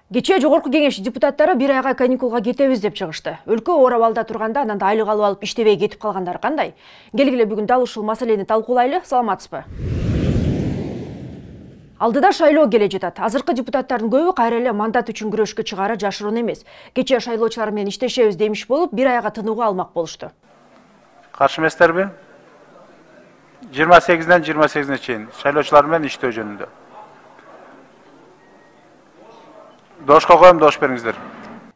Кечээ Жогорку Кеңеш депутаттары бир айга каникулга кетебиз деп чыгышты. Өлкө оор абалда турганда анан айлык алып иштебей кетип калгандар кандай? Келгиле бүгүн дал ушул маселени талкуулайлы, саламатсызбы? Алдыда шайлоо келе жатат. Азыркы депутаттардын көбү кайра эле мандат үчүн күрөшкө чыгары жашыруун эмес. Кечээ шайлоочулар менен иштешебиз демиш болуп, бир айга тынууга алмак болушту. Каршы эместерби? 28-ден 28-не чейин шайлоочулар менен иштөө жөнүндө. Дошко коем, дош бериңиздер.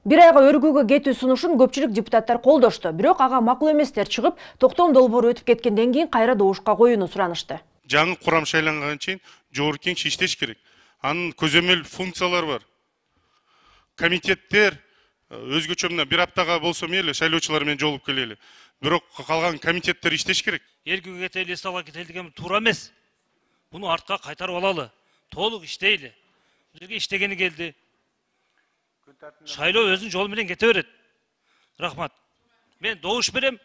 Бир айга өргүүгө кетүү сунушун көпчүлүк депутаттар колдошту. Бирок ага макул эместер чыгып, токтом долбоору өтүп кеткенден кийин кайра добушка коюуну суранышты. Жаңы курам шайлангандан кийин Жогорку Кеңеш иштеш керек. Анын көзөмөл функциялары бар. Комитеттер өзгөчө мына бир аптага болсо мейли шайлоочулар менен жолугуп келели. Бирок калган комитеттер иштеш керек. Эркүүгө кетели, эстала кетели деген туура эмес. Буну артка кайтарып алалы. Толук иштейли. Бул жерге иштегени келди. Шайлоо өзүнүн жолу менен кете берет. Рахмат. Мен добуш берем,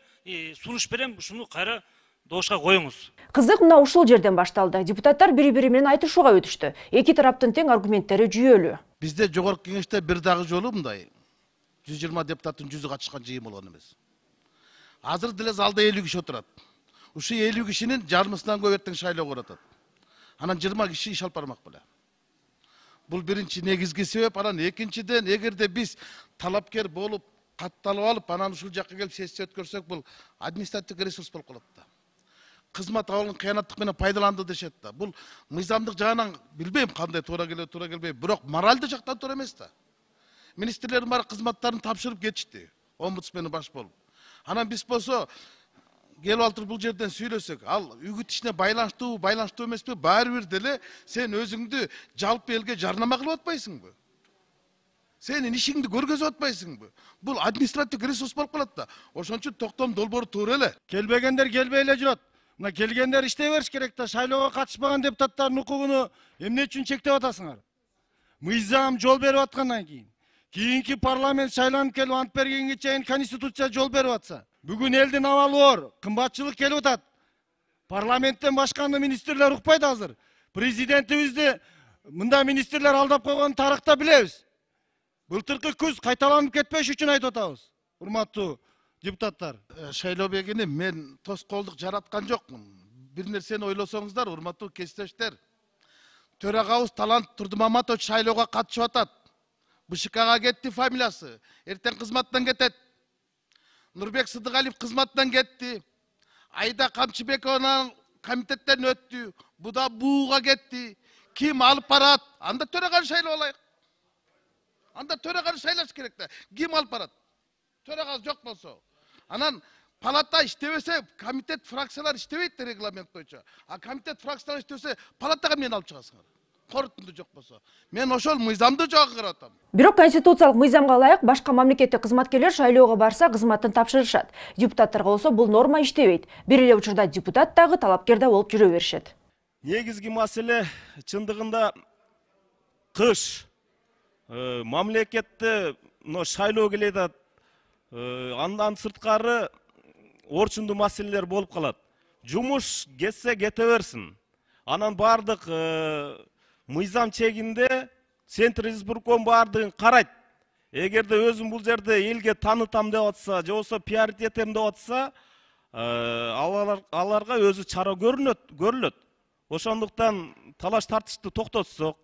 сунуш берем, ушуну кайра добушка коюңуз. Кызык мына ушул жерден башталды. Депутаттар бири-бири менен айтышууга өтүштү. Эки тараптын тең аргументтери жүйөлүү. Бизде Жогорку Кеңеште бир дагы жолу мындай 120 депутаттын 100ü катышкан жыйын болгон эмес. Азыр деле залда 50 киши отурат. Ушу 50 кишинин жарымысынан көп эртең шайлоого баратат. Анан 20 киши иш алып бармак беле. Бул биринчи негизги себеп. Анан экинчиден, эгерде биз талапкер болуп, катталып алып, анан ушул жакка келип сессия өткөрсөк, бул административдик ресурс болуп калат да. Кызмат алган кыянаттык менен пайдаланды дешет да. Бул мыйзамдык жагынан билбейм кандай туура келет, туура келбей, бирок моральдык жактан туура эмес да. Министрлердин баары кызматтарын тапшырып кетишти, омбудсмени баш болуп. Анан биз болсо келип алтыр бул жерден сүйлөсөк, ал үгүт ишине байланыштуу эмеспи, баары бир деле сен өзүңдү жалпы элге жарнама кылып атпайсыңбы? Сенин ишиңди көргөзүп атпайсыңбы? Бул административдик ресурс болуп калат да. Ошон үчүн токтом долбоору туура эле. Келбегендер келбей эле жүрөт. Мына келгендер иштей бериш керек да. Шайлоого катышпаган депутаттардын укугуну эмне үчүн чектеп атасыңар? Мыйзам жол берип аткандан кийин, кийинки парламент шайланып келип ант бергенге чейин конституция жол берип атса, бүгүн элдин абалы оор, кымбатчылык келип атат. Парламенттен башканы министрлер укпайт азыр. Президентибизди мында министрлер алдап койгонун тарыхта билебиз. Былтыркы күз кайталанып кетпеш үчүн айтып атабыз. Урматтуу депутаттар. Шайлоо бегини мен тоскоолдук жараткан жокмун. Бир нерсени ойлосоңуздар, урматтуу кесиптештер. Төрагабыз Талант Турдумаматович шайлоого катышып атат. БШКга кетти фамилиясы. Эртең кызматтан кетет. Нурбек Сыдыгалиев кызматтан кетти. Айда Камчыбекова комитеттен өттү. Буда бууга кетти. Ким алып барат? Анда төраганы шайлап алайык. Анда төраганы шайлаш керек да. Ким алып барат? Төрагасы жок болсо. Анан палата иштебесе, комитет фракциялар иштебейт регламент боюнча. А комитет фракциялар иштесе, палатага мен алып чыгасыңар. Корутунду жок болсо. Мен ошол мыйзамды жогу каратам. Бирок конституциялык мыйзамга ылайык башка мамлекеттик кызматкерлер шайлоого барса кызматын тапшырышат. Депутаттарга болсо бул норма иштебейт. Бир эле учурда депутат дагы талапкер да болуп жүрө беришет. Негизги маселе чындыгында кыш мамлекетте шайлоо келе жатат. Андан сырткары орчундуу маселелер болуп калат. Жумуш кетсе кете берсин. Анан бардык мыйзам чегинде Центр избирком бардыгын карайт. Эгерде өзүм бул жерде элге таанытам деп атса, же болбосо пиарит этем деп атса, аларга өзү чара көрүлөт. Ошондуктан талаш тартышты токтотсок,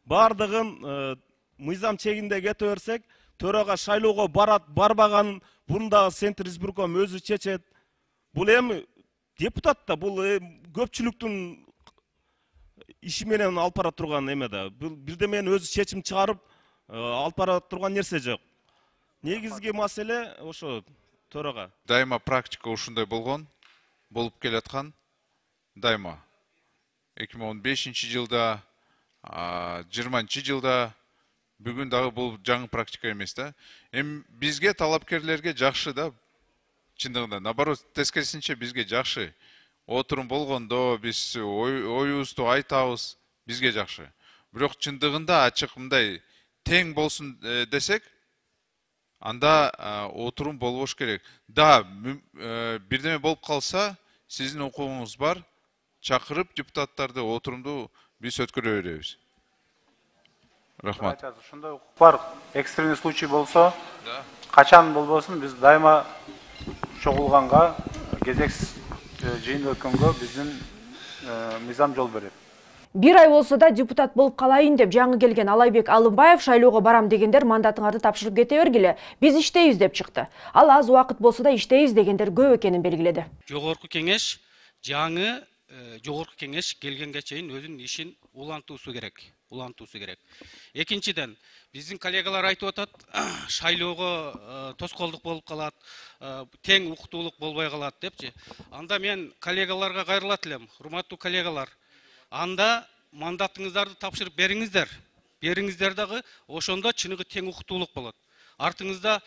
бардыгын мыйзам чегинде кете берсек, төрага шайлоого барат, барбаган бунда Центр избирком өзү чечет. Бул эми депутат да, бул көпчүлүктүн иши менен алып бара турган эме да. Бирде мен өзү чечим чыгарып алып бара турган нерсе жок. Негизги маселе ошо төрага. Дайыма практика ушундай болуп келаткан. Дайыма 2015-жылда, 20-жылда бүгүн дагы бул жаңы практика эмес да. Эми бизге талапкерлерге жакшы да. Чындыгында, наоборот, тескерисинче бизге жакшы. Отурум болгондо биз оюбузду айтабыз, бизге жакшы. Бирок чындыгында ачык мындай тең болсун десек, анда отурум болбош керек. Да, бирдеме болуп калса, сиздин укугуңуз бар, чакырып депутаттарды отурумду биз өткөрө беребиз. Рахмат. Ушундай укук бар. Экстренный случай болсо, качан болбосун биз дайыма чогулганга, кезексиз жыйын өткөнгө биздин мыйзам жол берет. Бир ай болсо да депутат болуп калайын деп жаңы келген Алайбек Алымбаев шайлоого барам дегендер мандатыңарды тапшырып кете бергиле. Биз иштейбиз деп чыкты. Ал аз убакыт болсо да иштейбиз дегендер көп экенин белгиледи. Жогорку кеңеш жаңы жогорку кеңеш келгенге чейин өзүнүн ишин улантуусу керек. Экинчиден, биздин коллегалар айтып атат, шайлоого тоскоолдук болуп калат, тең укуктуулук болбой калат депчи. Анда мен коллегаларга кайрылат элем, урматтуу коллегалар. Анда мандатыңыздарды тапшырып бериңиздер. Бериңиздер дагы ошондо чыныгы тең укуктуулук болот. Артыңызда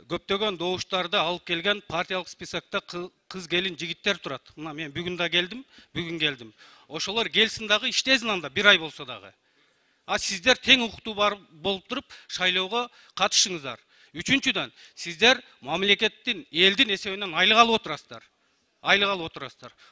көптөгөн добуштарды алып келген партиялык списокто кыз келин жигиттер турат. Мына мен бүгүн келдим. Ошолор келсин дагы иштесин анда бир ай болсо дагы. Сиздер тең укуктуу болуп туруп шайлоого катышыңыздар. Үчүнчүдөн, сиздер мамлекеттин, элдин эсебинен айлык алып отурасыздар.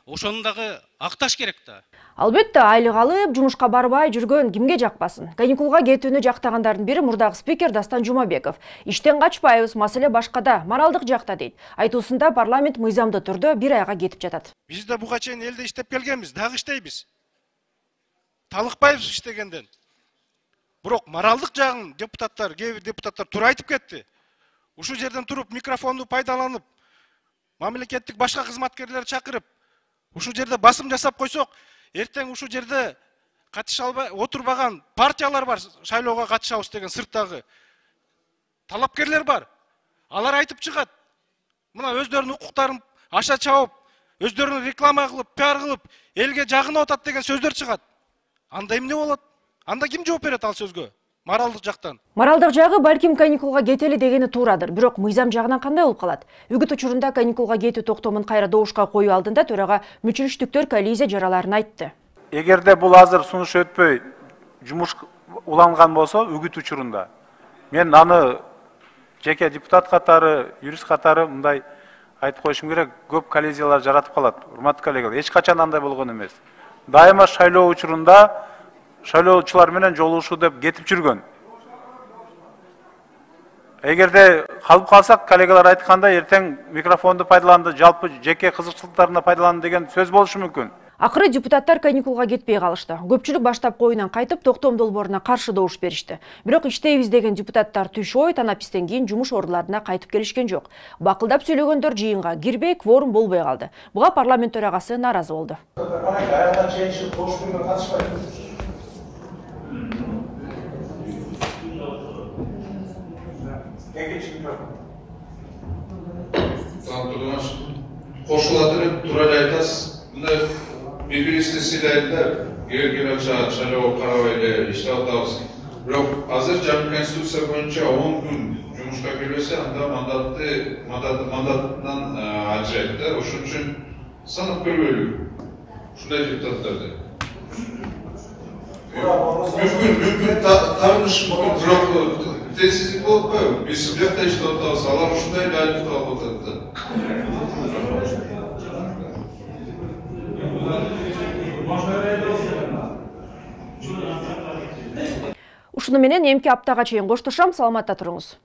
Ошону дагы акташ керек да. Албетте, айлык алып, жумушка барбай жүргөн кимге жакпасын. Каникулга кетүүнү жактагандардын бири мурдагы спикер Дастан Жумабеков. Иштен качпайбыз, маселе башкада, моралдык жакта дейт. Айтуусунда парламент мыйзамдуу түрдө бир айга кетип жатат. Биз да буга чейин элде иштеп келгенбиз, дагы иштейбиз. Талыкпайбыз иштегенден. Бирок моралдык жагын кээ бир депутаттар туура айтып кетти. Ушул жерден туруп микрофонду пайдаланып, мамлекеттик башка кызматкерлер чакырып, ушул жерде басым жасап койсок, эртең ушул жерде катыша албай отурбаган партиялар бар, шайлоого катышабыз деген сырттагы талапкерлер бар. Алар айтып чыгат. Мына өздөрүнүн укуктарын аша чабып, өздөрүнүн реклама кылып, пиар кылып, элге жагынып атат деген сөздөр чыгат. Анда эмне болот? Анда ким жооп берет ал сөзгө? Моралдык жактан. Моралдык жагы балким каникулга кетели дегени туурадыр, бирок мыйзам жагынан кандай болуп калат? Үгүт учурунда каникулга кетүү токтомун кайра добушка коюу алдында төрага мүчүлүштүктөр коализия жараларын айтты. Эгерде бул азыр сунуш өтпөй жумуш уланган болсо үгүт учурунда, мен аны жеке депутат катары, юрист катары мындай айтып коюшум керек, көп коализиялар жаратып калат. Урматтуу коллегалар, эч качан андай болгон эмес. Дайыма шайлоо учурунда шайлоочулар менен жолугушуу деп кетип жүргөн. Эгерде калып калсак, коллегалар айткандай, эртең микрофонду пайдаланды, жалпы жеке кызыкчылыктарына пайдаланды деген сөз болушу мүмкүн. Акыры депутаттар каникулга кетпей калышты. Көпчүлүк баштап коюнан кайтып, токтом долбооруна каршы добуш беришти. Бирок иштейбиз деген депутаттар түш ой танапистен кийин жумуш оруналарына кайтып келишкен жок. Бакылдап сүйлөгөндөр жыйынга кирбей, кворум болбой калды. Буга парламент төрагасы нааразы болду. Кошулатырып тура айтасыз. Мындай бири-бирибизди сыйлайлар, кээ шайлоого карабай эле иштеп атабыз. Бирок азыр жаңы конституция боюнча 10 күн жумушка келбесе, анда мандатынан ажырайт да. Ошон үчүн санап көрбөйлүк. Ушундай депутаттарды. Мүмкүн табыныш мүмкүн, бирок теңсиздик болуп коебу. Биз бuyakta иштеп атабыз, алар ушундай эле айтып атат да. Ушуну менен эмки аптага чейин коштошом, саламатта туруңуз.